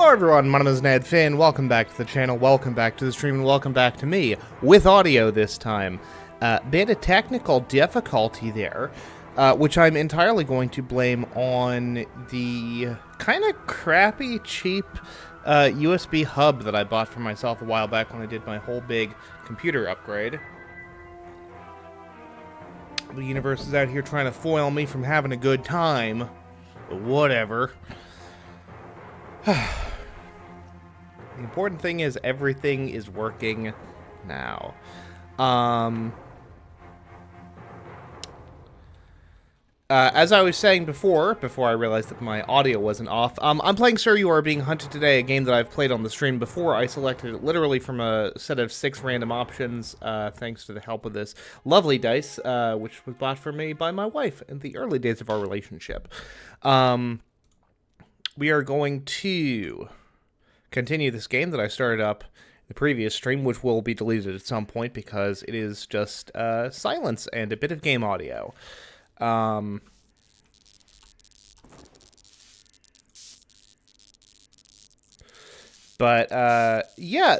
Hello everyone, my name is Ned Finn, welcome back to the channel, welcome back to the stream, and welcome back to me, with audio this time. Bit of technical difficulty there, which I'm entirely going to blame on the kind of crappy, cheap USB hub that I bought for myself a while back when I did my whole big computer upgrade. The universe is out here trying to foil me from having a good time, but whatever. The important thing is everything is working now. As I was saying before I realized that my audio wasn't off, I'm playing Sir You Are Being Hunted today, a game that I've played on the stream before. I selected it literally from a set of 6 random options, thanks to the help of this lovely dice, which was bought for me by my wife in the early days of our relationship. We are going to continue this game that I started up in the previous stream, which will be deleted at some point because it is just silence and a bit of game audio. Yeah,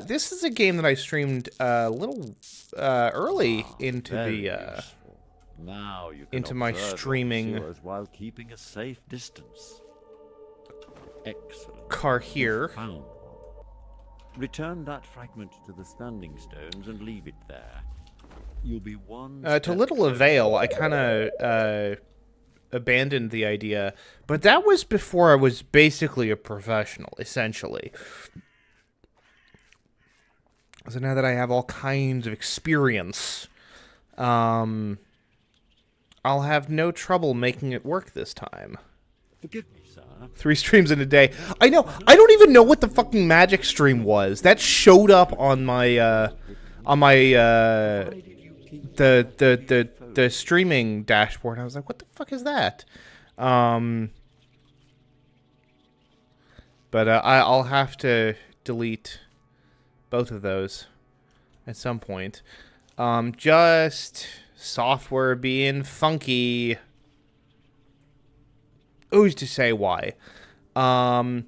this is a game that I streamed a little early into the now you can into my streaming while keeping a safe distance. Excellent. car here. Found. Return that fragment to the standing stones and leave it there. You'll be one. To little avail, I kind of abandoned the idea, but that was before I was basically a professional, essentially. So now that I have all kinds of experience, I'll have no trouble making it work this time. Forgive me, sir. 3 streams in a day. I know. I don't even know what the fucking magic stream was. That showed up on my the streaming dashboard. I was like, what the fuck is that? But I'll have to delete both of those at some point. Just software being funky. Who's to say why? But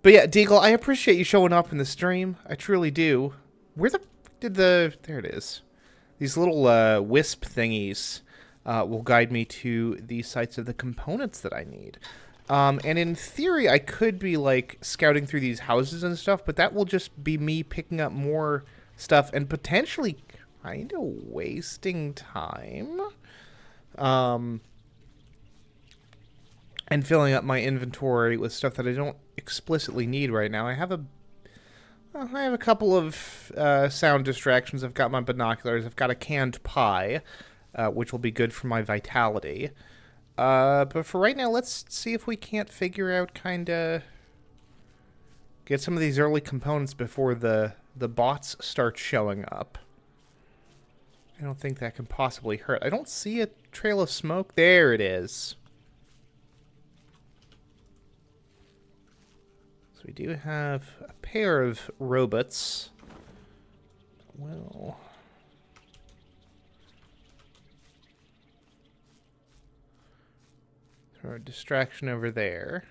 yeah, Deagle, I appreciate you showing up in the stream. I truly do. Where the did the... There it is. These little wisp thingies will guide me to the sites of the components that I need. And in theory, I could be, like, scouting through these houses and stuff, but that will just be me picking up more stuff and potentially kind of wasting time. And filling up my inventory with stuff that I don't explicitly need right now. I have a couple of sound distractions. I've got my binoculars. I've got a canned pie, which will be good for my vitality. But for right now, let's see if we can't figure out get some of these early components before the bots start showing up. I don't think that can possibly hurt. I don't see a trail of smoke. There it is. So we do have a pair of robots. Well, throw a distraction over there.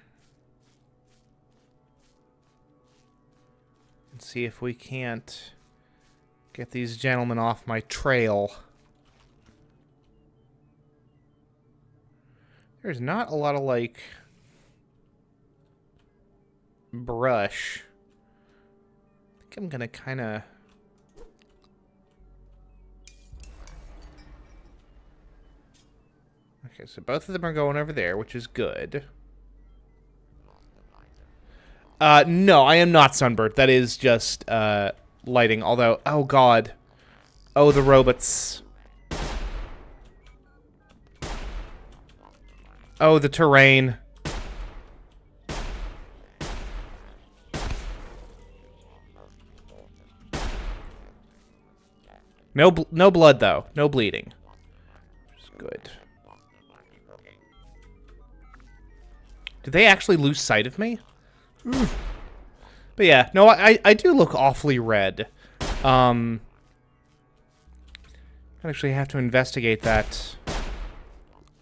And see if we can't get these gentlemen off my trail. There's not a lot of, like, brush. I think I'm gonna kind of... Okay, so both of them are going over there, which is good. No, I am not sunburnt. That is just, lighting. Although, oh god. Oh, the robots. Oh, the terrain. No blood, though. No bleeding. Which is good. Did they actually lose sight of me? But yeah, no, I do look awfully red. I actually have to investigate that.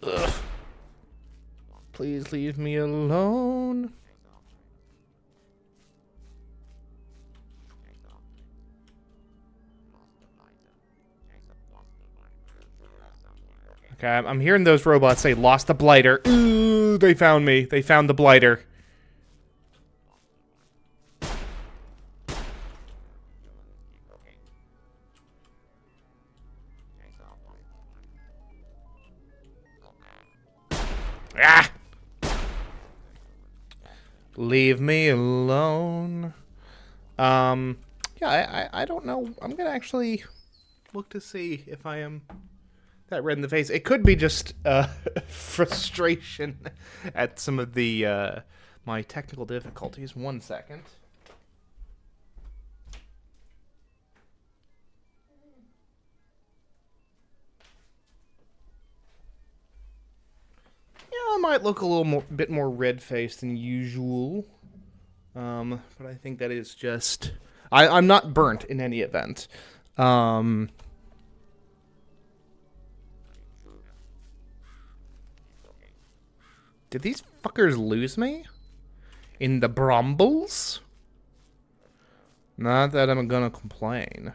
Ugh. Please leave me alone. Okay, I'm hearing those robots say, lost the blighter. Ooh, they found me. They found the blighter. Ah! Leave me alone. Yeah, I don't know. I'm gonna actually look to see if I am that red in the face. It could be just frustration at some of the my technical difficulties. 1 second. Yeah, I might look a little bit more red-faced than usual. But I think that is just... I'm not burnt in any event. Did these fuckers lose me? In the Brombles? Not that I'm gonna complain.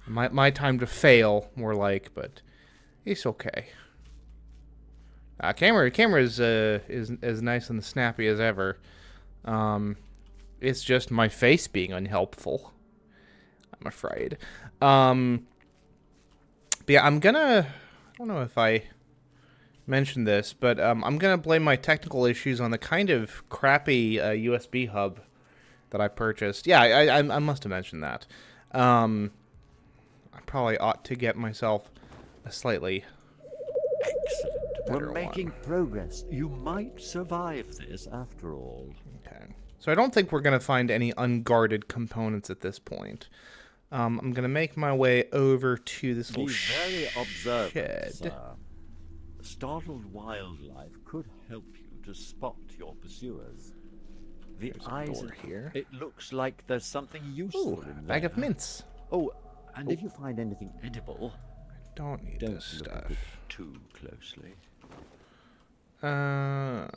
My time to fail, more like, but it's okay. Camera is as nice and snappy as ever. It's just my face being unhelpful, I'm afraid. But yeah, I'm gonna... I don't know if I mentioned this, but I'm gonna blame my technical issues on the kind of crappy USB hub that I purchased. Yeah, I must have mentioned that. I probably ought to get myself a slightly... Excellent. We're making one. progress. You might survive this after all. Okay. So I don't think we're going to find any unguarded components at this point. I'm going to make my way over to this Be little very observant, shed. sir. Startled wildlife could help you to spot your pursuers. The There's a eyes door here. It looks like there's something useful Ooh, in there. bag of mints. Oh, and if you find anything edible, Don't need don't this look at stuff. it too closely. Well,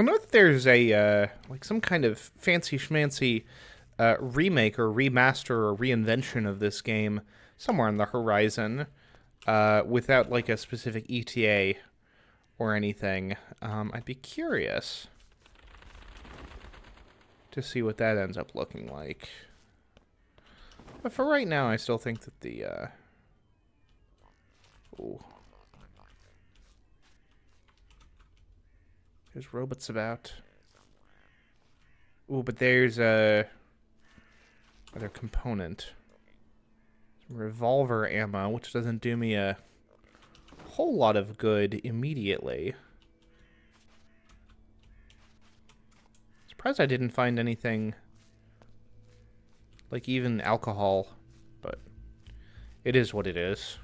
I know that there's a, like some kind of fancy schmancy remake or remaster or reinvention of this game somewhere on the horizon without like a specific ETA or anything. I'd be curious to see what that ends up looking like. But for right now, I still think that the... Ooh. There's robots about. Ooh, but there's a... other component. Some revolver ammo, which doesn't do me a whole lot of good immediately. Surprised I didn't find anything like even alcohol, but it is what it is.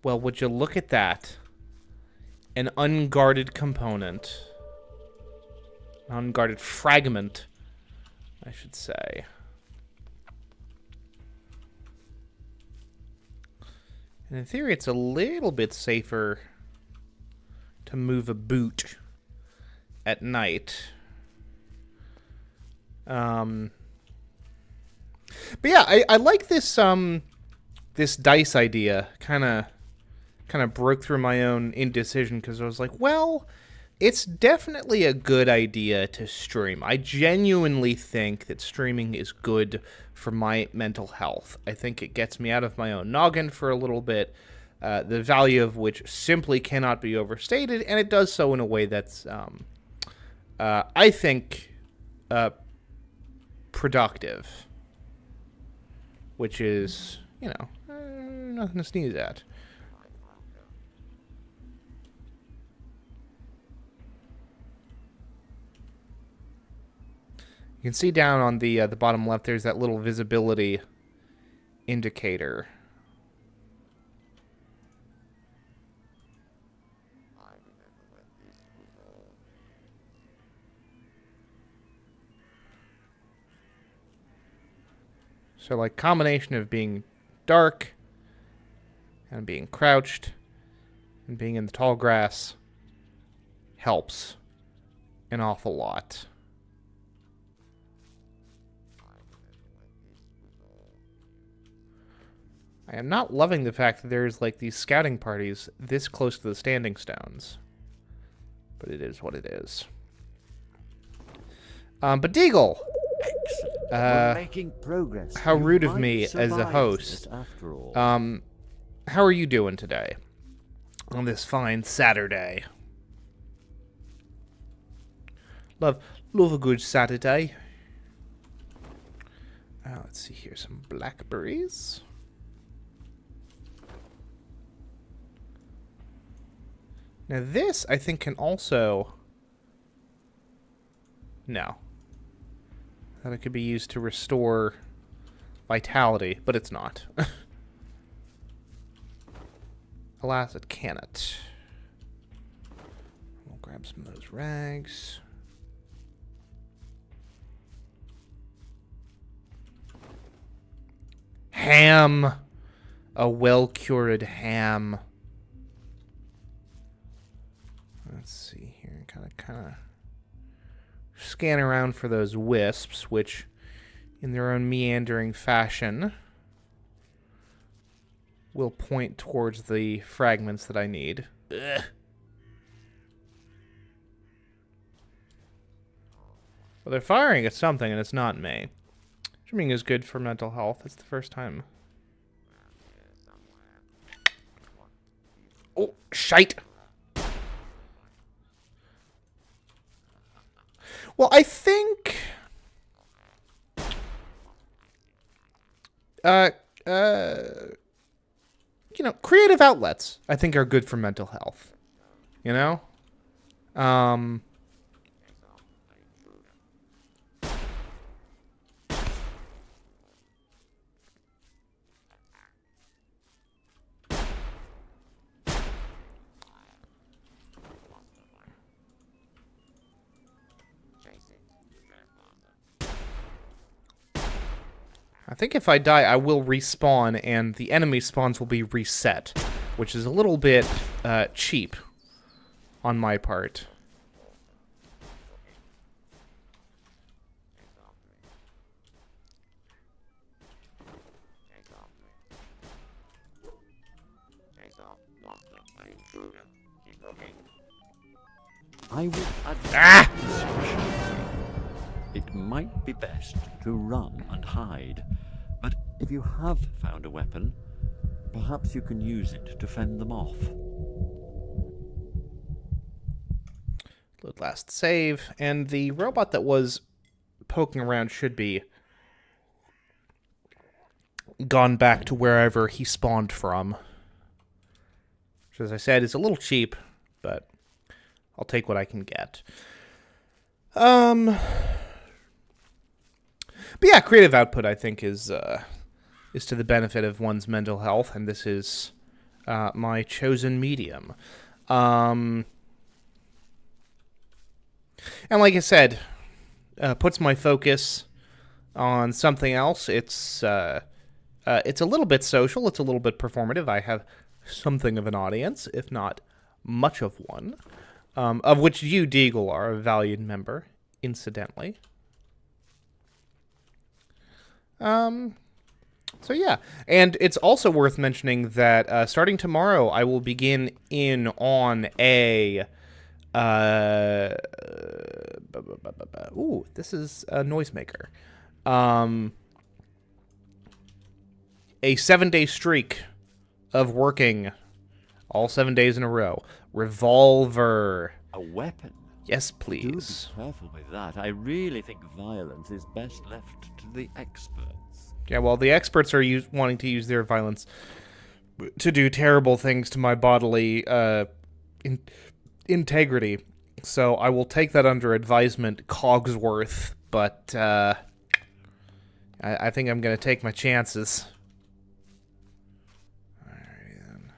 Well, would you look at that? An unguarded component. An unguarded fragment, I should say. And in theory, it's a little bit safer to move a boot at night. But yeah, I like this this dice idea. Kind of broke through my own indecision because I was like, well, it's definitely a good idea to stream. I genuinely think that streaming is good for my mental health. I think it gets me out of my own noggin for a little bit, the value of which simply cannot be overstated, and it does so in a way that's, I think, productive, which is, you know, nothing to sneeze at. You can see down on the bottom left, there's that little visibility indicator. So, like, combination of being dark, and being crouched, and being in the tall grass helps an awful lot. I am not loving the fact that there's like these scouting parties this close to the standing stones. But it is what it is. But Deagle! Excellent. We're making progress. How You rude of might me as a survive host. this after all. How are you doing today? On this fine Saturday. Love a good Saturday. Let's see here. Some blackberries. Now this, I think, can also... No. That it could be used to restore vitality, but it's not. Alas, it cannot. We'll grab some of those rags. Ham! A well-cured ham. Let's see here. Kind of scan around for those wisps, which, in their own meandering fashion, will point towards the fragments that I need. Ugh. Well, they're firing at something, and it's not me. Swimming is good for mental health. It's the first time. Oh, shite! Well, I think... you know, creative outlets, I think, are good for mental health. You know? I think if I die, I will respawn, and the enemy spawns will be reset, which is a little bit cheap on my part. I would advise it might be best to run and hide, but if you have found a weapon, perhaps you can use it to fend them off. Load last save, and the robot that was poking around should be gone back to wherever he spawned from. Which, as I said, is a little cheap, but I'll take what I can get. But yeah, creative output, I think, is to the benefit of one's mental health, and this is my chosen medium. And like I said, puts my focus on something else. It's a little bit social. It's a little bit performative. I have something of an audience, if not much of one, of which you, Deagle, are a valued member, incidentally. So yeah, and it's also worth mentioning that starting tomorrow, I will begin in on a ooh, this is a noisemaker. A 7-day streak of working all 7 days in a row. Revolver. A weapon? Yes, Do be please. careful with that. I really think violence is best left to the experts. Yeah, well, the experts are wanting to use their violence to do terrible things to my bodily integrity. So I will take that under advisement, Cogsworth, but I think I'm going to take my chances. Alright, then.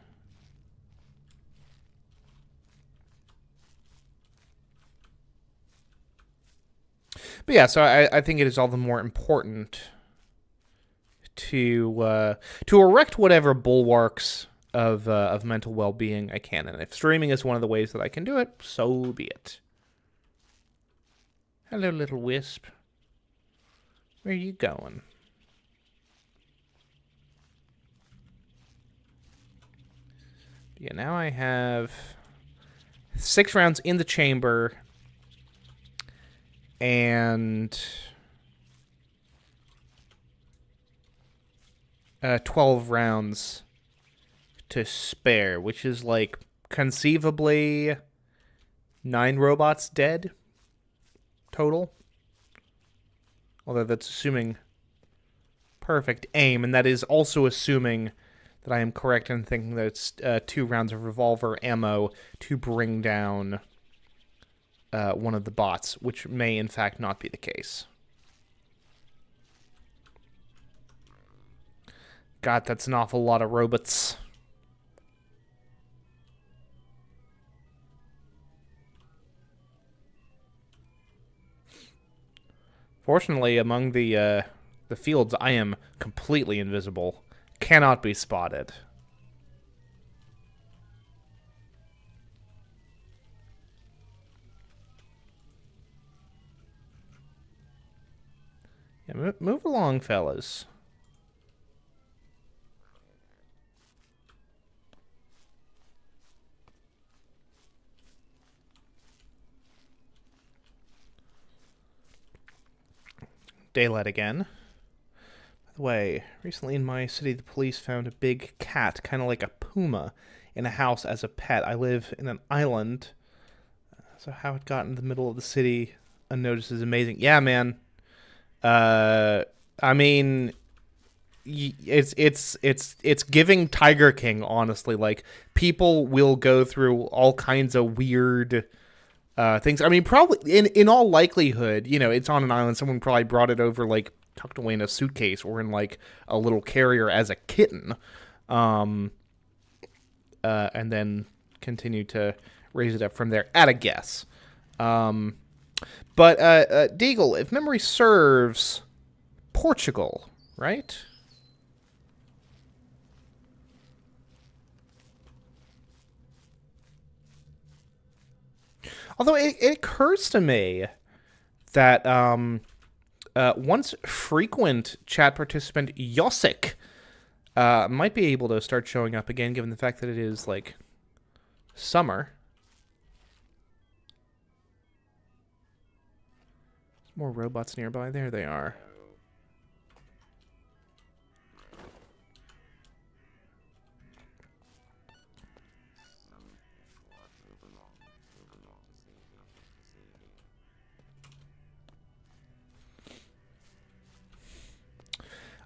But yeah, so I think it is all the more important to erect whatever bulwarks of mental well-being I can, and if streaming is one of the ways that I can do it, so be it. Hello, little wisp. Where are you going? Yeah, now I have 6 rounds in the chamber and 12 rounds to spare, which is like conceivably 9 robots dead total. Although that's assuming perfect aim, and that is also assuming that I am correct in thinking that it's 2 rounds of revolver ammo to bring down one of the bots, which may in fact not be the case. God, that's an awful lot of robots. Fortunately, among the fields, I am completely invisible. Cannot be spotted. Yeah, move along, fellas. Daylight again. By the way, recently in my city, the police found a big cat, kind of like a puma, in a house as a pet. I live in an island, so how it got in the middle of the city unnoticed is amazing. Yeah, man. I mean, it's giving Tiger King, honestly. Like, people will go through all kinds of weird things. I mean, probably in all likelihood, you know, it's on an island. Someone probably brought it over, like, tucked away in a suitcase or in like a little carrier as a kitten, and then continue to raise it up from there at a guess. But Deagle, if memory serves, Portugal, right? Although it occurs to me that once frequent chat participant Yosik might be able to start showing up again, given the fact that it is, like, summer. More robots nearby. There they are.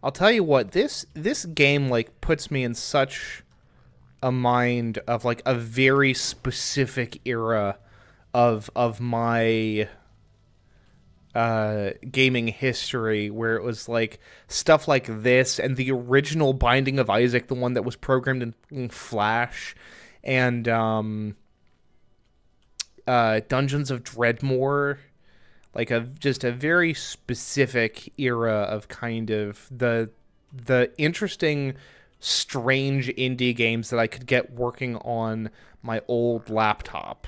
I'll tell you what, this game, like, puts me in such a mind of, like, a very specific era of my gaming history, where it was like stuff like this and the original Binding of Isaac, the one that was programmed in Flash, and Dungeons of Dreadmore. Like just a very specific era of kind of the interesting, strange indie games that I could get working on my old laptop.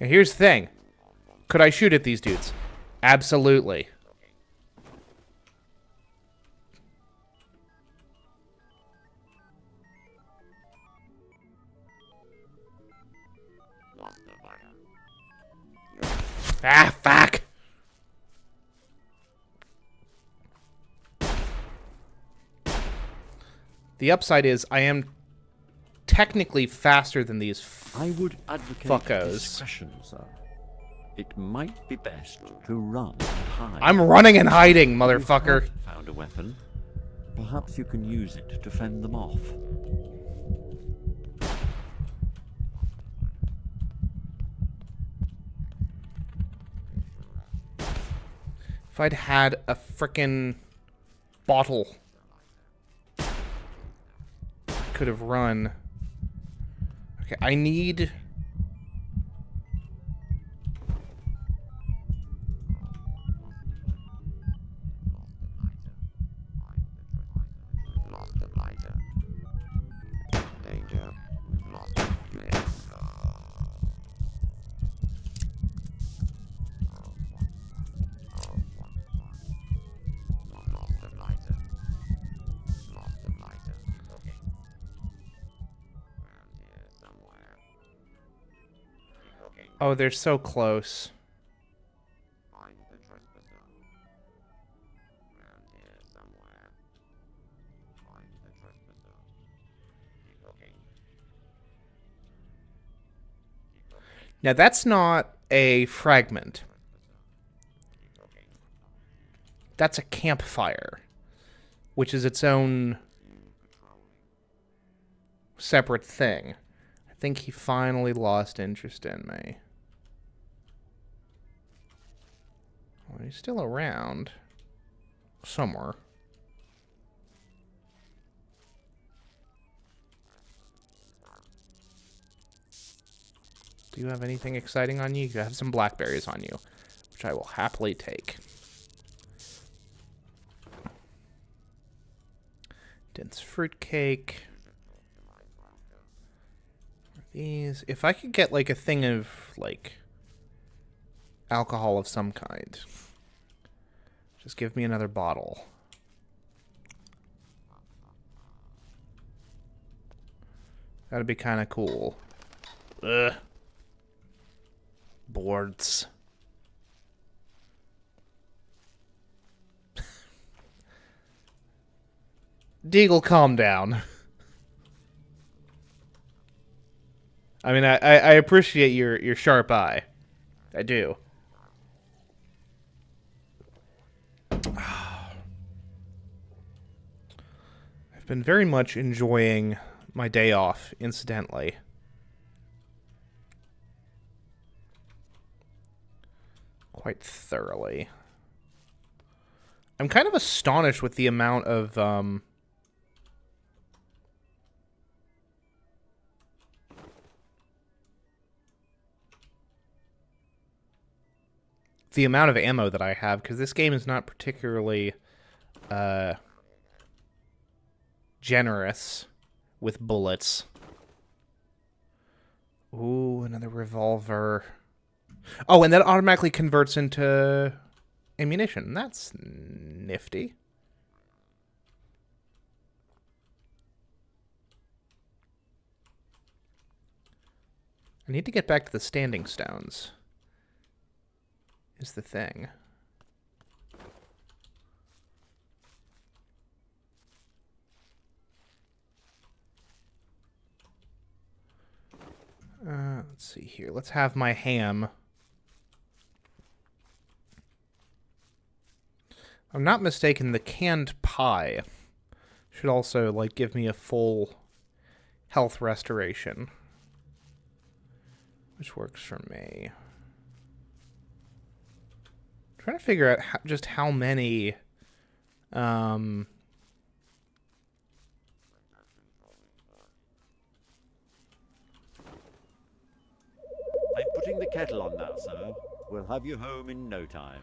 And here's the thing. Could I shoot at these dudes? Absolutely. Ah, fuck! The upside is I am technically faster than these I would advocate fuckos. discretion, sir. It might be best to run and hide. I'm running and hiding, If motherfucker. you have found a weapon, perhaps you can use it to fend them off. If I'd had a frickin' bottle. could have run. Okay, I need... Oh, they're so close. Now, that's not a fragment. That's a campfire, which is its own separate thing. I think he finally lost interest in me. Well, he's still around. Somewhere. Do you have anything exciting on you? You have some blackberries on you, which I will happily take. Dense fruitcake. These. If I could get like a thing of like alcohol of some kind, just give me another bottle. That'd be kind of cool. Ugh. Boards. Deagle, calm down. I mean, I appreciate your sharp eye. I do. I've been very much enjoying my day off, incidentally. Quite thoroughly. I'm kind of astonished with the amount of ammo that I have, because this game is not particularly generous with bullets. Ooh, another revolver. Oh, and that automatically converts into ammunition. That's nifty. I need to get back to the standing stones. Is the thing. Let's see here. Let's have my ham. If I'm not mistaken, the canned pie should also like give me a full health restoration, which works for me. I'm trying to figure out just how many I'm putting the kettle on now, sir. We'll have you home in no time.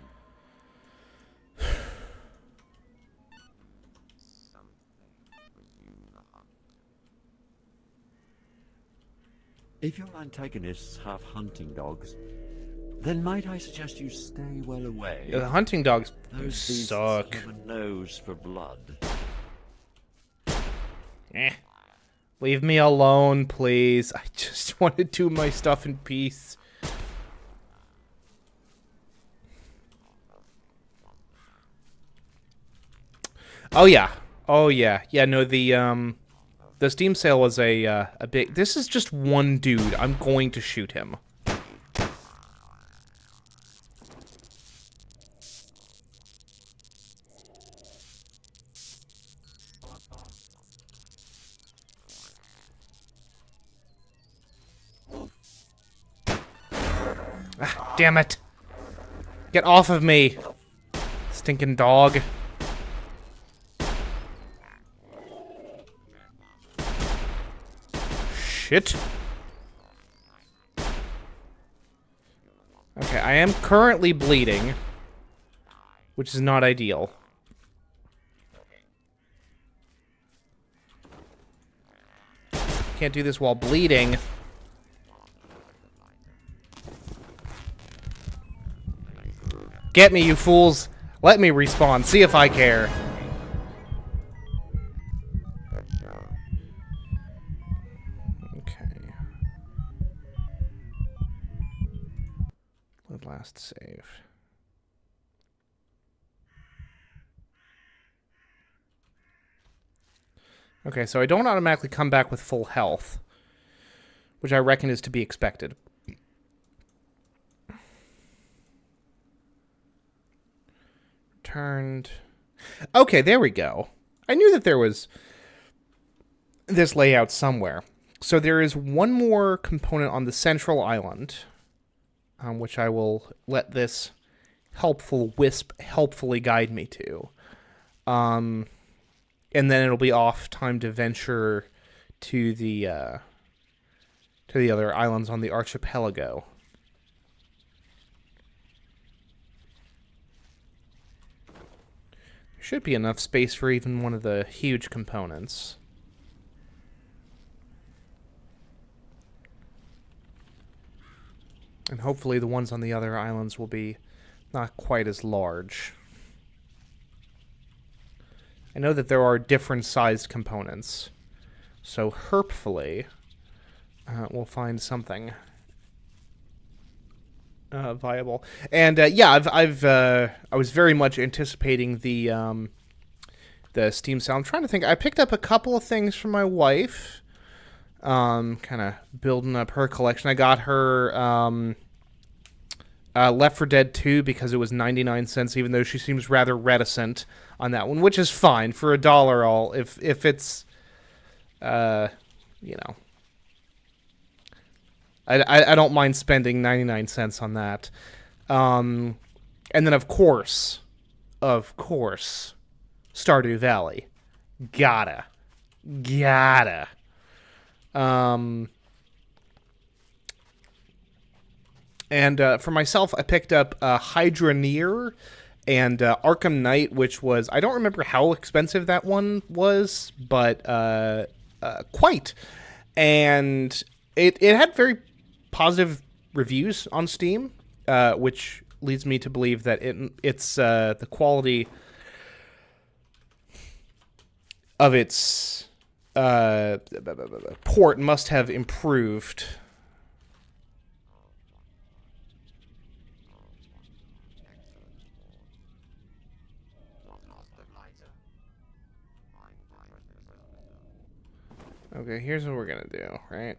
If your antagonists have hunting dogs, then might I suggest you stay well away? Yeah, the hunting dogs Those beasts suck. have a nose for blood. Leave me alone, please. I just want to do my stuff in peace. Oh yeah. Oh yeah. Yeah, no, the Steam sale was a big... This is just one dude. I'm going to shoot him. Ah, damn it. Get off of me. Stinking dog. Shit. Okay, I am currently bleeding, which is not ideal. Can't do this while bleeding. Get me, you fools. Let me respawn. See if I care. Okay. Last save. Okay, so I don't automatically come back with full health, which I reckon is to be expected. Turned. Okay, there we go. I knew that there was this layout somewhere. So there is one more component on the central island, which I will let this helpful wisp helpfully guide me to. And then it'll be off time to venture to the other islands on the archipelago. There should be enough space for even one of the huge components. And hopefully the ones on the other islands will be not quite as large. I know that there are different sized components, so hopefully we'll find something viable. And yeah, I was very much anticipating the Steam sale. I'm trying to think. I picked up a couple of things from my wife, kind of building up her collection. I got her Left 4 Dead 2 because it was 99 cents, even though she seems rather reticent on that one, which is fine. For $1 all, if it's, you know, I don't mind spending 99 cents on that. And then, of course, Stardew Valley. Gotta. And for myself, I picked up Hydroneer and Arkham Knight, which was... I don't remember how expensive that one was, but quite. And it had very positive reviews on Steam, which leads me to believe that it's the quality of its port must have improved. Okay, here's what we're gonna do, right?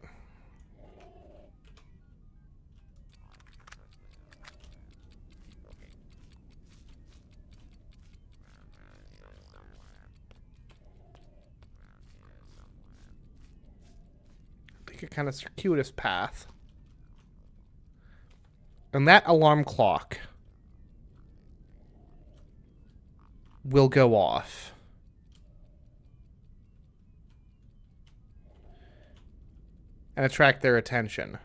Pick a kind of circuitous path. And that alarm clock will go off. And attract their attention.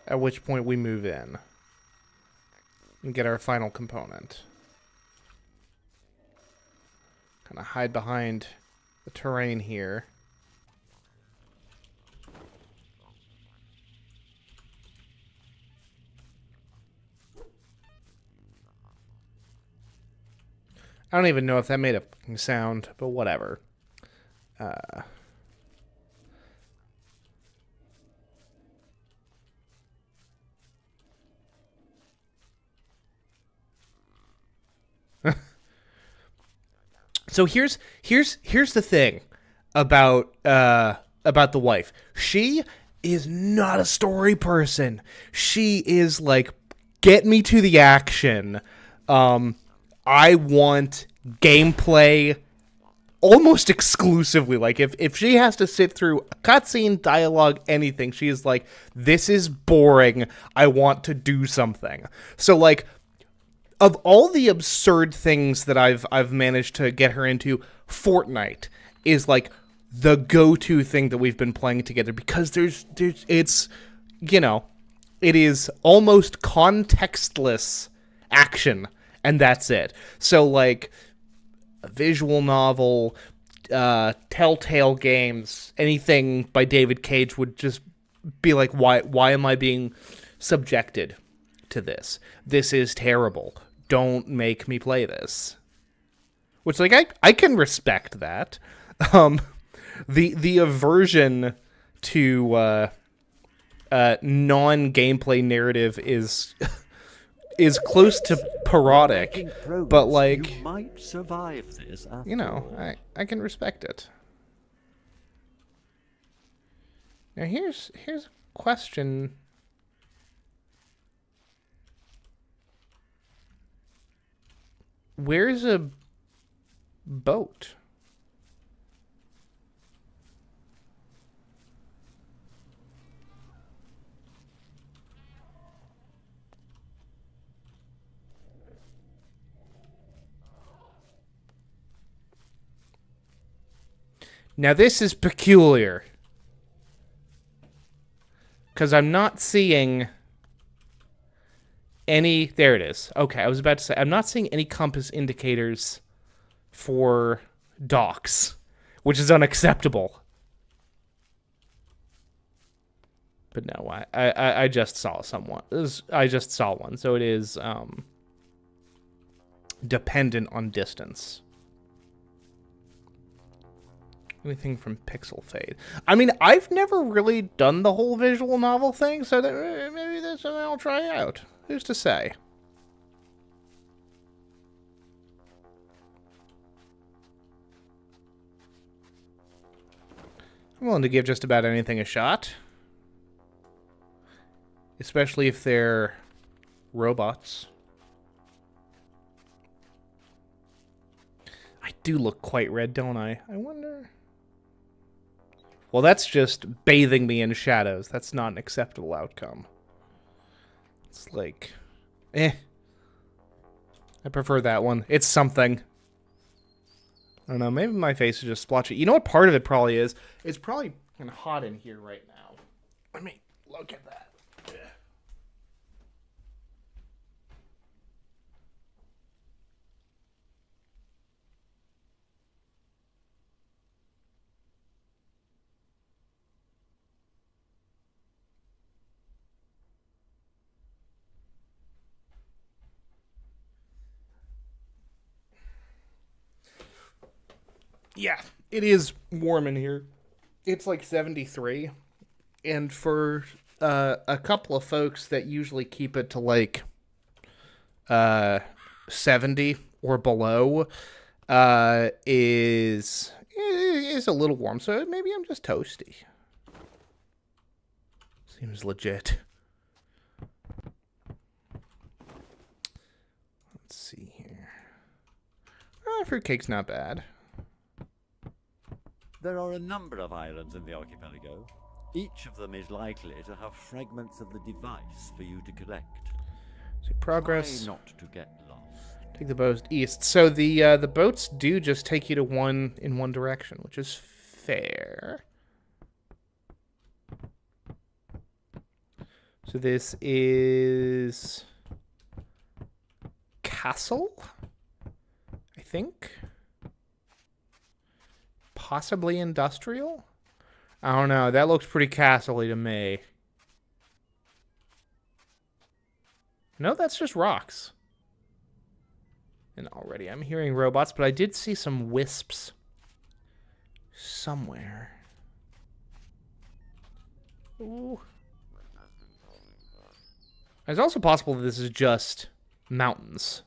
At which point we move in and get our final component. Kind of hide behind the terrain here. I don't even know if that made a sound, but whatever. So here's the thing about the wife. She is not a story person. She is like, get me to the action. I want gameplay almost exclusively, like, if she has to sit through a cutscene, dialogue, anything, she is like, this is boring, I want to do something. So, like, of all the absurd things that I've managed to get her into, Fortnite is, like, the go-to thing that we've been playing together, because it's, you know, it is almost contextless action, and that's it. So, like, a visual novel, Telltale games, anything by David Cage would just be like, why am I being subjected to this? This is terrible. Don't make me play this. Which, like, I can respect that. The aversion to non-gameplay narrative is close to parodic, but, like, you might survive this after you know, all. I can respect it. Now here's a question. Where's a boat? Now this is peculiar, because I'm not seeing any... There it is. Okay, I was about to say, I'm not seeing any compass indicators for docks, which is unacceptable. But no, I just saw someone. I just saw one, so it is dependent on distance. Anything from Pixel Fade. I mean, I've never really done the whole visual novel thing, so that maybe that's something I'll try out. Who's to say? I'm willing to give just about anything a shot. Especially if they're robots. I do look quite red, don't I? I wonder... Well, that's just bathing me in shadows. That's not an acceptable outcome. It's like... I prefer that one. It's something. I don't know, maybe my face is just splotchy. You know what part of it probably is? It's probably kind of hot in here right now. Let me look at that. Yeah, it is warm in here. It's like 73. And for a couple of folks that usually keep it to like 70 or below, is a little warm. So maybe I'm just toasty. Seems legit. Let's see here. Fruitcake's not bad. There are a number of islands in the archipelago. Each of them is likely to have fragments of the device for you to collect. So progress. Try not to get lost. Take the boat east. So the boats do just take you to one direction, which is fair. So this is Castle, I think. Possibly industrial? I don't know. That looks pretty castle-y to me. No, that's just rocks. And already I'm hearing robots, but I did see some wisps somewhere. Ooh. It's also possible that this is just mountains.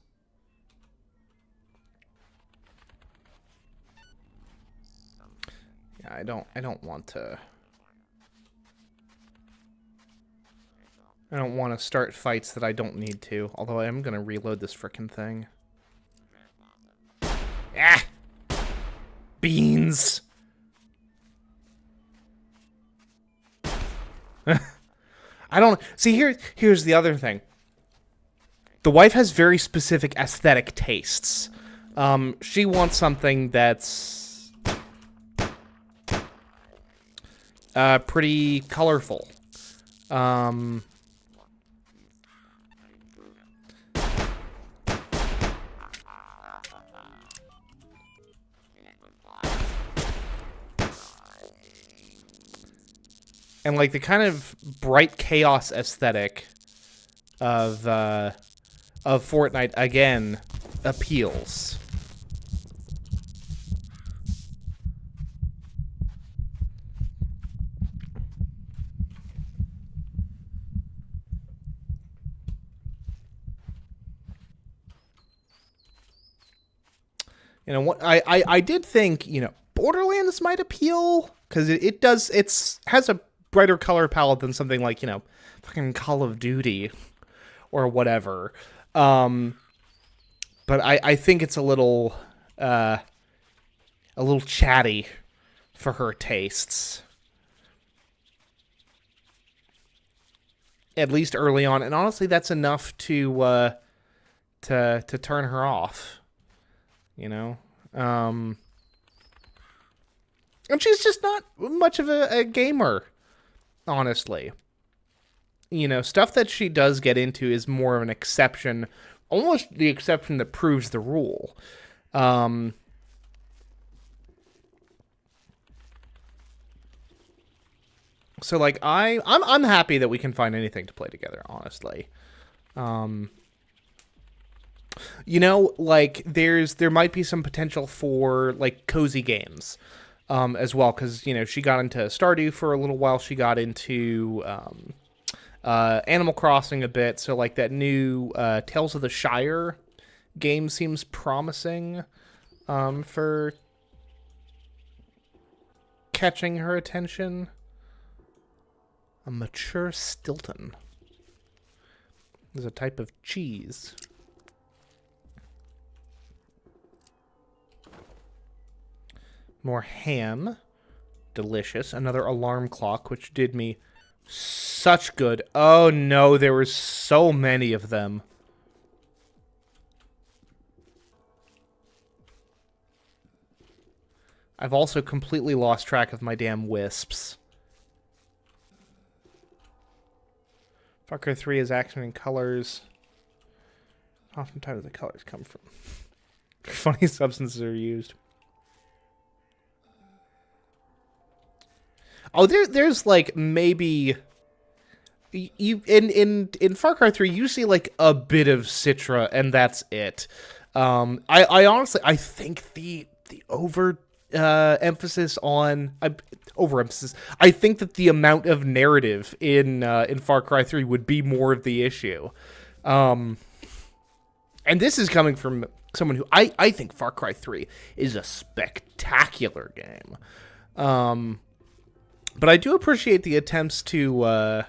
Yeah, I don't want to. I don't want to start fights that I don't need to. Although I am gonna reload this frickin' thing. Ah! Beans. I don't see here's the other thing. The wife has very specific aesthetic tastes. She wants something that's pretty colorful. And like the kind of bright chaos aesthetic of Fortnite again appeals. You know what? I did think, you know, Borderlands might appeal because it has a brighter color palette than something like, you know, fucking Call of Duty or whatever. But I think it's a little chatty for her tastes. At least early on, and honestly, that's enough to turn her off. You know, and she's just not much of a gamer, honestly. You know, stuff that she does get into is more of an exception, almost the exception that proves the rule. So like I'm happy that we can find anything to play together, honestly. You know, like there might be some potential for like cozy games as well, because you know she got into Stardew for a little while. She got into Animal Crossing a bit, so like that new Tales of the Shire game seems promising for catching her attention. A mature Stilton is a type of cheese. More ham. Delicious. Another alarm clock, which did me such good. Oh no, there were so many of them. I've also completely lost track of my damn wisps. Far Cry 3 is action and colors. Oftentimes the colors come from funny substances are used. Oh, there's like maybe you in Far Cry 3 you see like a bit of Citra and that's it. I honestly I think the overemphasis I think that the amount of narrative in Far Cry 3 would be more of the issue. And this is coming from someone who I think Far Cry 3 is a spectacular game. But I do appreciate the attempts to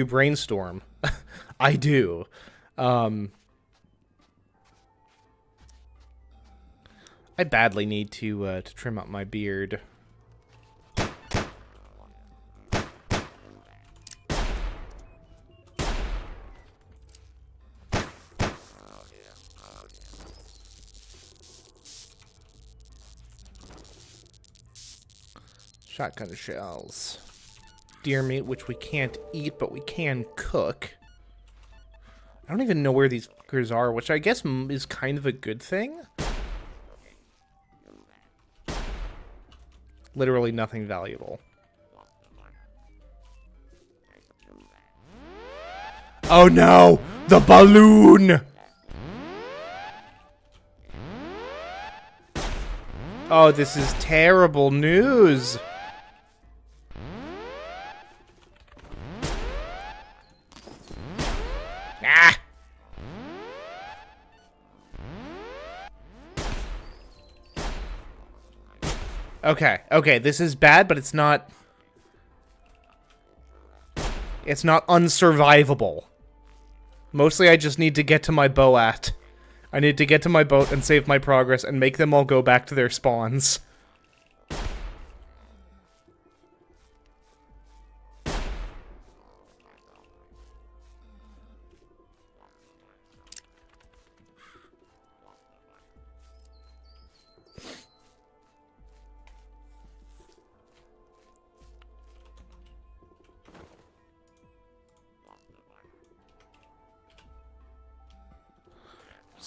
brainstorm. I do. I badly need to trim up my beard. Shotgun shells. Deer meat, which we can't eat, but we can cook. I don't even know where these fuckers are, which I guess is kind of a good thing. Literally nothing valuable. Oh no! The balloon! Oh, this is terrible news. Ah! Okay, this is bad, but it's not unsurvivable. Mostly I just need to get to my Boat. I need to get to my boat and save my progress and make them all go back to their spawns.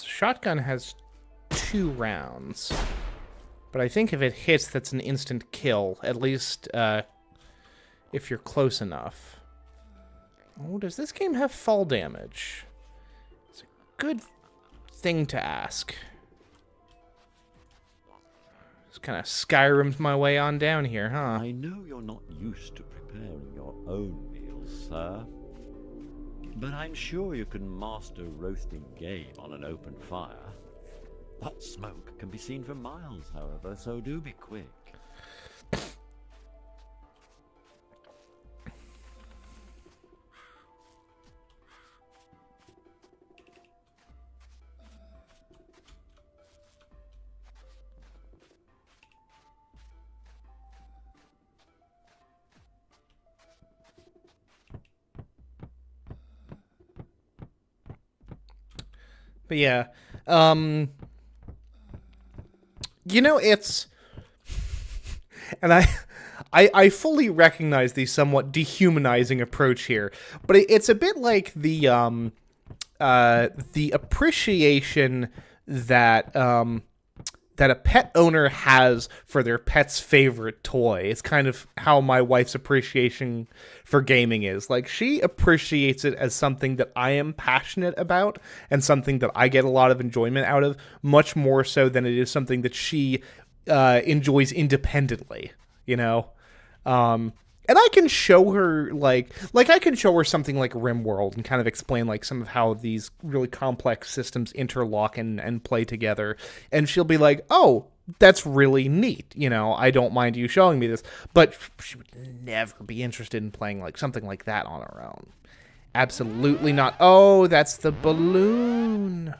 Shotgun has 2 rounds. But I think if it hits, that's an instant kill. At least, if you're close enough. Oh, does this game have fall damage? It's a good thing to ask. Just kind of Skyrim's my way on down here, huh? I know you're not used to preparing your own meals, sir. But I'm sure you can master roasting game on an open fire. That smoke can be seen for miles, however, so do be quick. But yeah, you know, it's, and I fully recognize the somewhat dehumanizing approach here, but it's a bit like the appreciation that that a pet owner has for their pet's favorite toy. It's kind of how my wife's appreciation for gaming is. Like, she appreciates it as something that I am passionate about and something that I get a lot of enjoyment out of, much more so than it is something that she enjoys independently, you know? And I can show her, like I can show her something like RimWorld and kind of explain, like, some of how these really complex systems interlock and play together. And she'll be like, oh, that's really neat. You know, I don't mind you showing me this. But she would never be interested in playing, like, something like that on her own. Absolutely not. Oh, that's the balloon.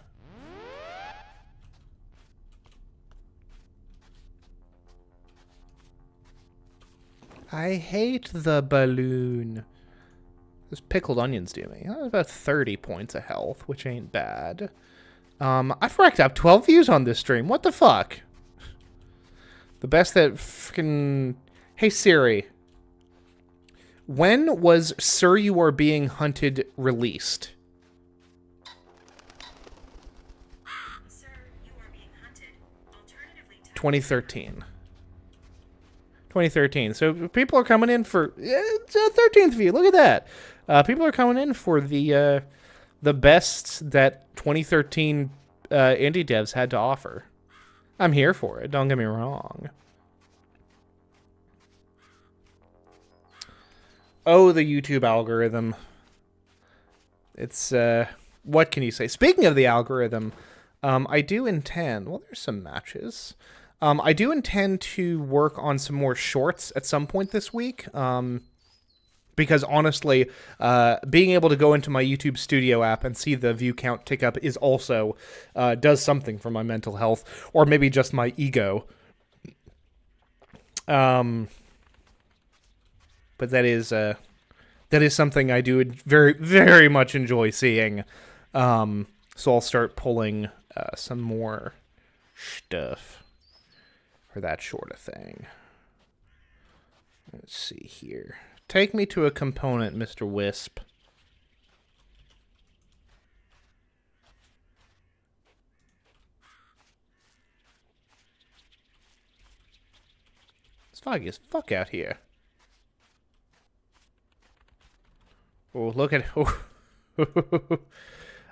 I hate the balloon. Those pickled onions do me. That's about 30 points of health, which ain't bad. I've racked up 12 views on this stream. What the fuck? The best that fucking... Hey, Siri. When was Sir You Are Being Hunted released? Sir, You Are Being Hunted. Alternatively, 2013. 2013. So people are coming in for it's a 13th view. Look at that. People are coming in for the best that 2013 indie devs had to offer. I'm here for it. Don't get me wrong. Oh, the YouTube algorithm. It's what can you say? Speaking of the algorithm, I do intend. Well, there's some matches. I do intend to work on some more shorts at some point this week, because honestly, being able to go into my YouTube Studio app and see the view count tick up is also does something for my mental health, or maybe just my ego. But that is something I do very, very much enjoy seeing. So I'll start pulling some more stuff for that sort of thing. Let's see here. Take me to a component, Mr. Wisp. It's foggy as fuck out here. Oh, look at...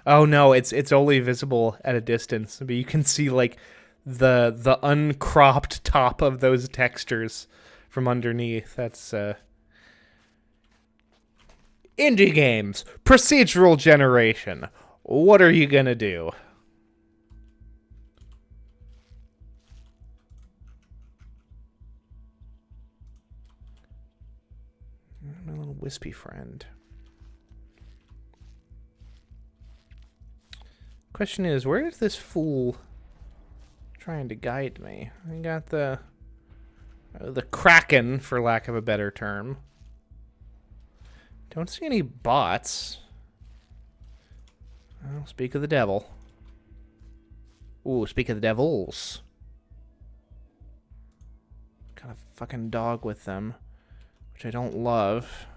Oh no, it's only visible at a distance, but you can see, like, the uncropped top of those textures from underneath. That's indie games, procedural generation. What are you gonna do? My little wispy friend. Question is, where is this fool trying to guide me? I got the Kraken, for lack of a better term. Don't see any bots. Well, speak of the devil. Ooh, speak of the devils. Got a fucking dog with them, which I don't love.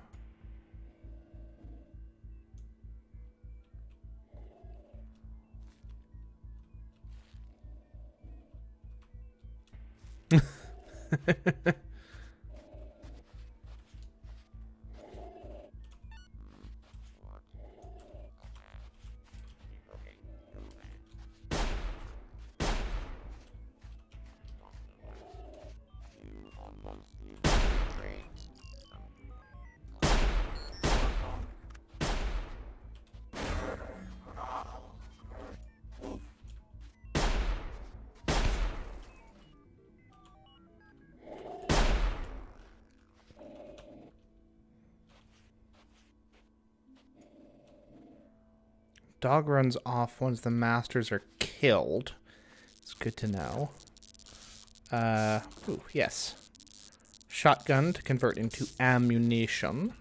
Dog runs off once the masters are killed. It's good to know. Ooh, yes. Shotgun to convert into ammunition.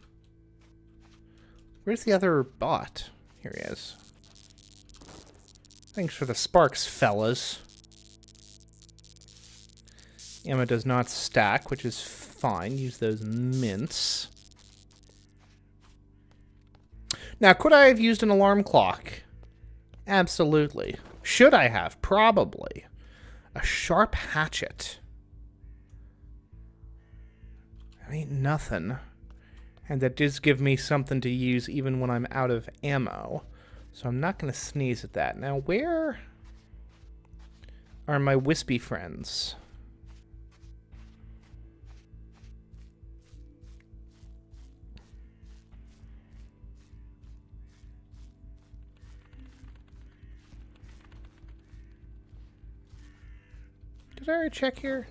Where's the other bot? Here he is. Thanks for the sparks, fellas. Ammo does not stack, which is fine. Use those mints. Now, could I have used an alarm clock? Absolutely. Should I have? Probably. A sharp hatchet. That ain't nothing. And that does give me something to use even when I'm out of ammo. So I'm not going to sneeze at that. Now, where are my wispy friends? Did I already check here?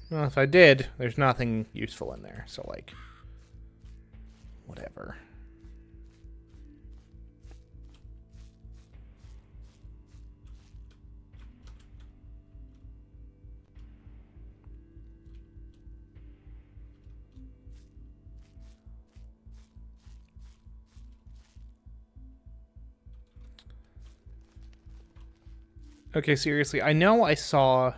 Well, if I did, there's nothing useful in there. So, like, whatever. Okay, seriously, I know I saw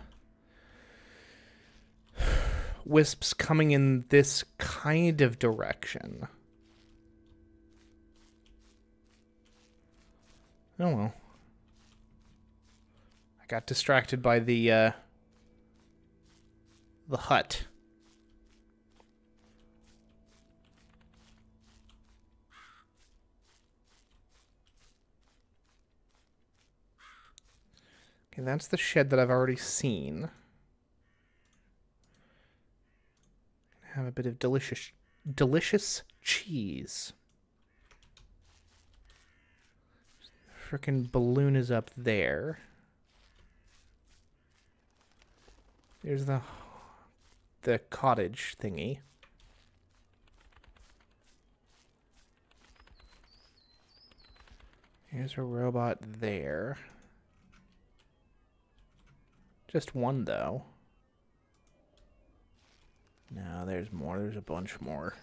wisps coming in this kind of direction. Oh well. I got distracted by the hut. Okay, that's the shed that I've already seen. Have a bit of delicious cheese. Frickin' balloon is up there. There's the cottage thingy. Here's a robot there. Just one, though. No, there's more. There's a bunch more.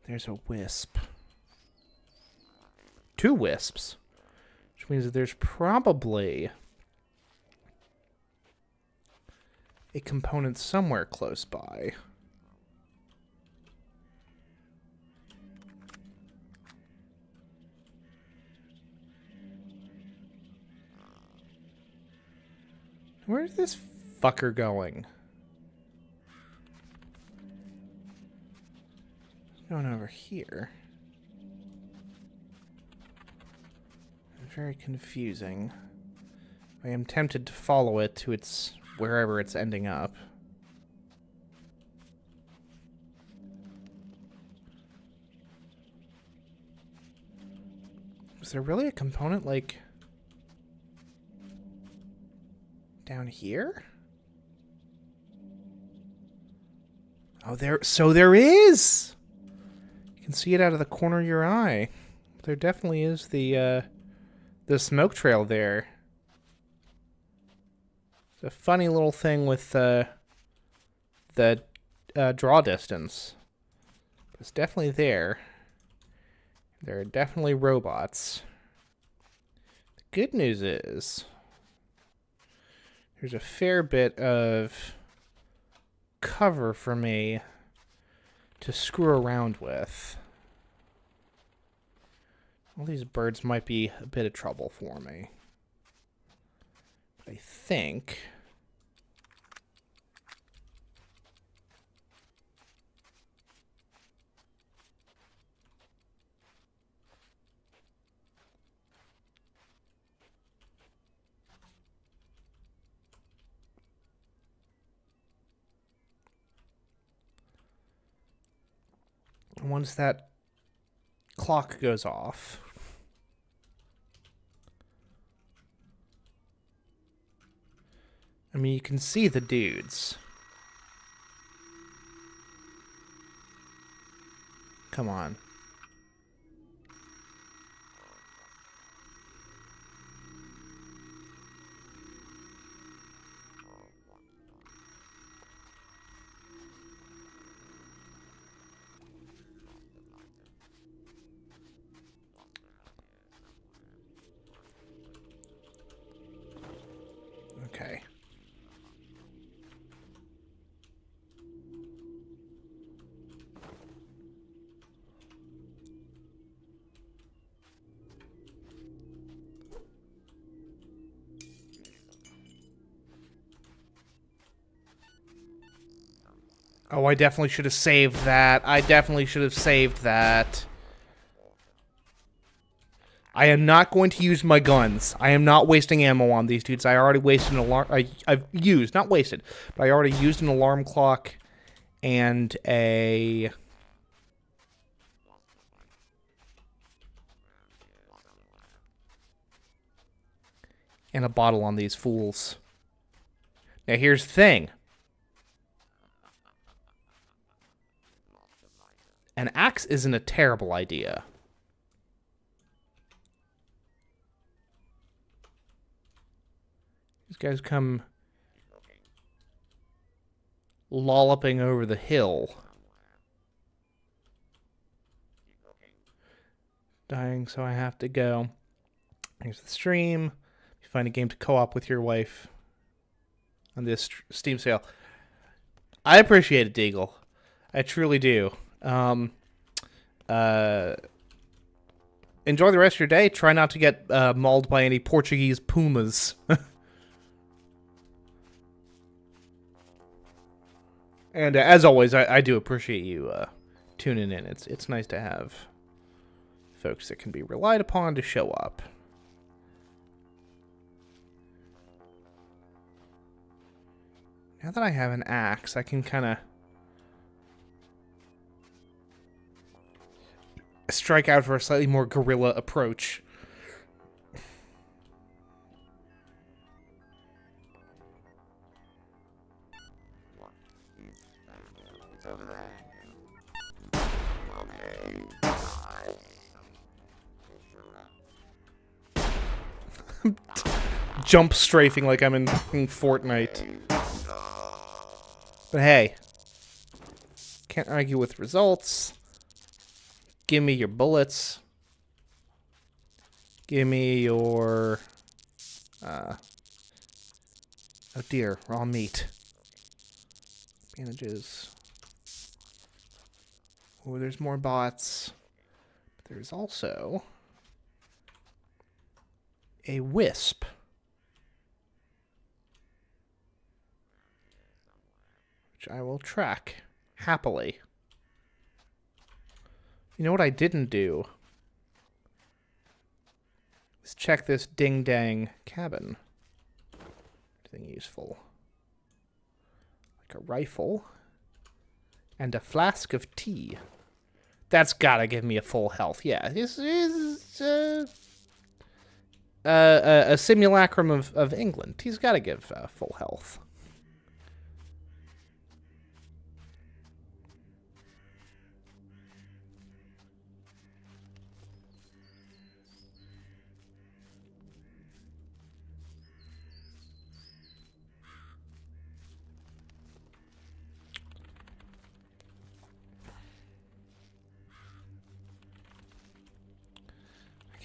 There's a wisp. 2 wisps. Which means that there's probably a component somewhere close by. Where's this fucker going? He's going over here. It's very confusing. I am tempted to follow it to its wherever it's ending up. Is there really a component like down here? Oh, there is! You can see it out of the corner of your eye. There definitely is the smoke trail there. It's a funny little thing with the draw distance. But it's definitely there. There are definitely robots. The good news is there's a fair bit of cover for me to screw around with. All these birds might be a bit of trouble for me. But I think... once that clock goes off, I mean, you can see the dudes. Come on. Okay. Oh, I definitely should have saved that. I definitely should have saved that. I am not going to use my guns. I am not wasting ammo on these dudes. I already wasted an alarm. I've used, not wasted, but I already used an alarm clock and a bottle on these fools. Now here's the thing. An axe isn't a terrible idea. These guys come lolloping over the hill. Dying, so I have to go. Here's the stream. You find a game to co-op with your wife on this Steam sale. I appreciate it, Deagle. I truly do. Enjoy the rest of your day. Try not to get mauled by any Portuguese pumas. And as always, I do appreciate you tuning in. It's nice to have folks that can be relied upon to show up. Now that I have an axe, I can kind of strike out for a slightly more guerrilla approach. Jump strafing like I'm in Fortnite. But hey, can't argue with results. Give me your bullets. Give me your... oh dear, raw meat. Bandages. Oh, there's more bots. But there's also a wisp. Which I will track happily. You know what I didn't do? Let's check this ding-dang cabin. Anything useful? Like a rifle. And a flask of tea. That's gotta give me a full health. Yeah, this is a simulacrum of England. He's gotta give full health.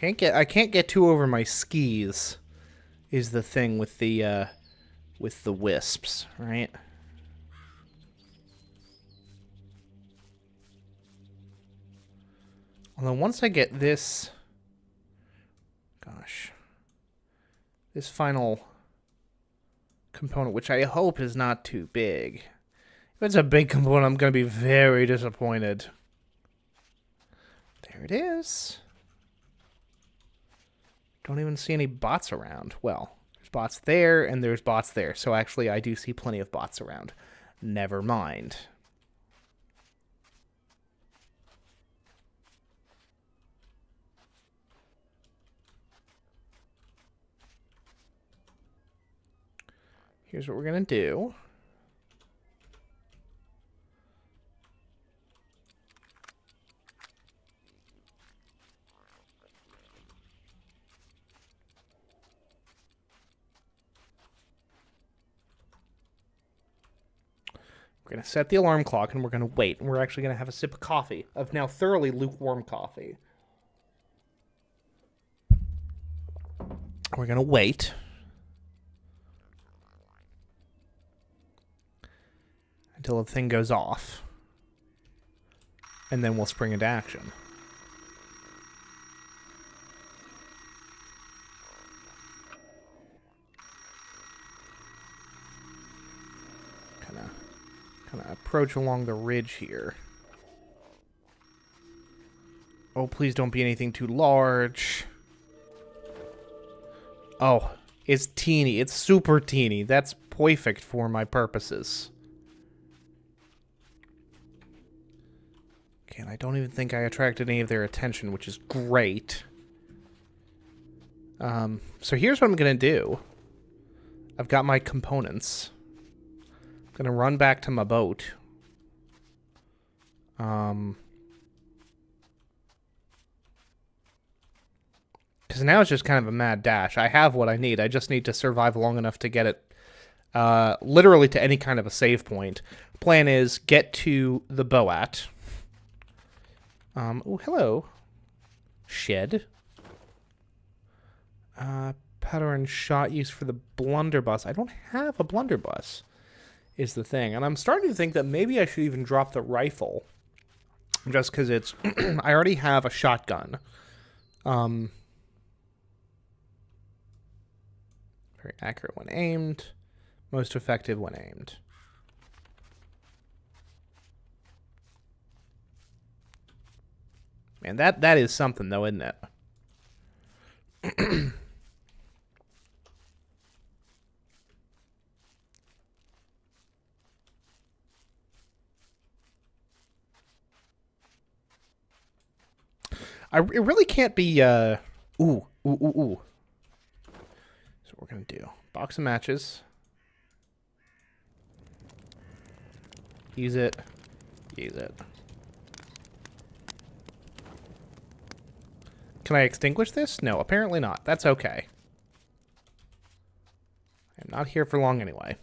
I can't get too over my skis is the thing with the wisps, right? Although once I get this, gosh, this final component, which I hope is not too big. If it's a big component, I'm going to be very disappointed. There it is. Don't even see any bots around. Well, there's bots there and there's bots there. So actually, I do see plenty of bots around. Never mind. Here's what we're going to do. We're going to set the alarm clock and we're going to wait. And we're actually going to have a sip of coffee, of now thoroughly lukewarm coffee. We're going to wait. Until the thing goes off. And then we'll spring into action. Kind of approach along the ridge here. Oh, please don't be anything too large. Oh, it's teeny. It's super teeny. That's perfect for my purposes. Okay, and I don't even think I attracted any of their attention, which is great. So here's what I'm going to do. I've got my components. I'm going to run back to my boat. Because now it's just kind of a mad dash. I have what I need. I just need to survive long enough to get it literally to any kind of a save point. Plan is get to the Boat. Oh, hello. Shed. Powder and shot used for the blunderbuss. I don't have a blunderbuss, is the thing. And I'm starting to think that maybe I should even drop the rifle. Just because it's... I already have a shotgun. Very accurate when aimed. Most effective when aimed. Man, that is something, though, isn't it? It really can't be, ooh. So what we're going to do. Box of matches. Use it. Use it. Can I extinguish this? No, apparently not. That's okay. I'm not here for long anyway.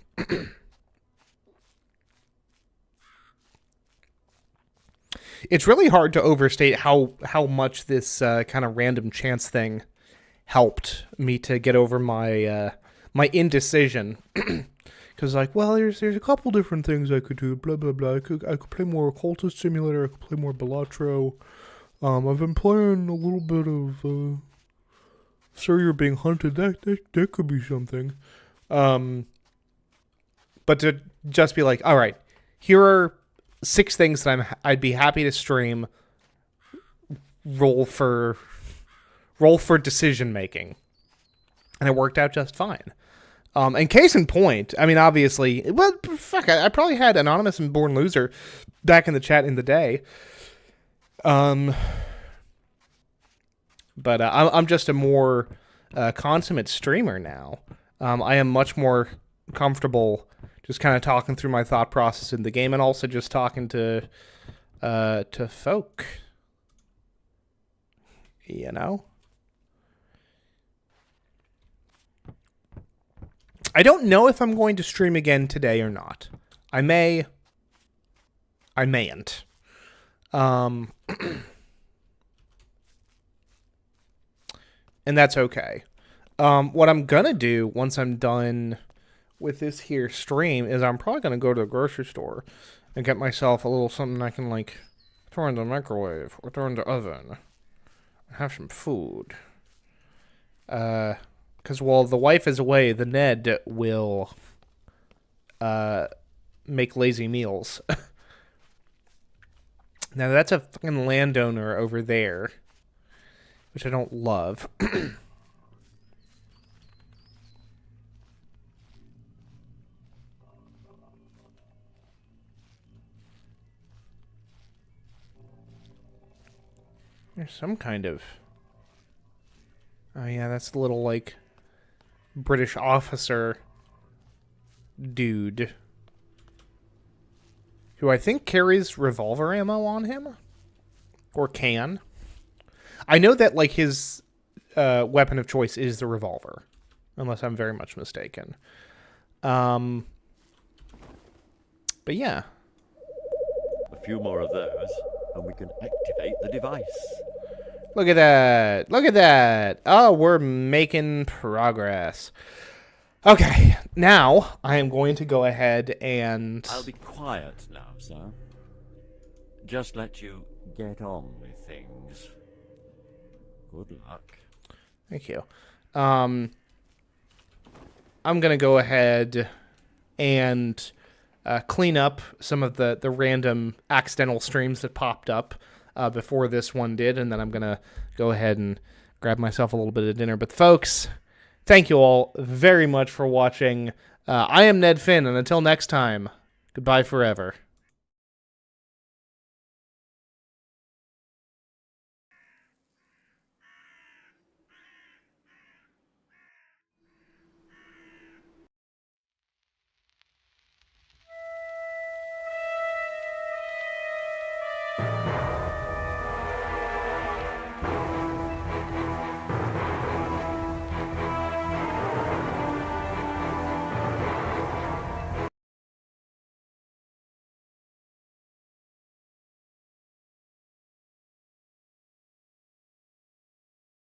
It's really hard to overstate how much this kind of random chance thing helped me to get over my my indecision. Because like, well, there's a couple different things I could do. Blah blah blah. I could play more Occultist Simulator. I could play more Balatro. I've been playing a little bit of Sir, You're Being Hunted. That could be something. But to just be like, all right, here are 6 things that I'd be happy to stream. Roll for decision making, and it worked out just fine. And case in point, I mean, obviously, well, fuck, I probably had Anonymous and Born Loser back in the chat in the day. But I'm just a more consummate streamer now. I am much more comfortable just kind of talking through my thought process in the game, and also just talking to folk. You know? I don't know if I'm going to stream again today or not. I may. I mayn't. and that's okay. What I'm gonna do once I'm done with this here stream is I'm probably gonna go to the grocery store and get myself a little something I can like throw in the microwave or throw in the oven and have some food. Because while the wife is away, the Ned will make lazy meals. Now that's a fucking landowner over there, which I don't love. There's some kind of... Oh yeah, that's the little, like, British officer dude. Who I think carries revolver ammo on him. Or can. I know that, like, his weapon of choice is the revolver. Unless I'm very much mistaken. But yeah. A few more of those, and we can activate the device. Look at that. Look at that. Oh, we're making progress. Okay, now I am going to go ahead and... I'll be quiet now, sir. Just let you get on with things. Good luck. Thank you. I'm going to go ahead and clean up some of the random accidental streams that popped up before this one did, and then I'm going to go ahead and grab myself a little bit of dinner. But folks, thank you all very much for watching. I am Ned Finn, and until next time, goodbye forever.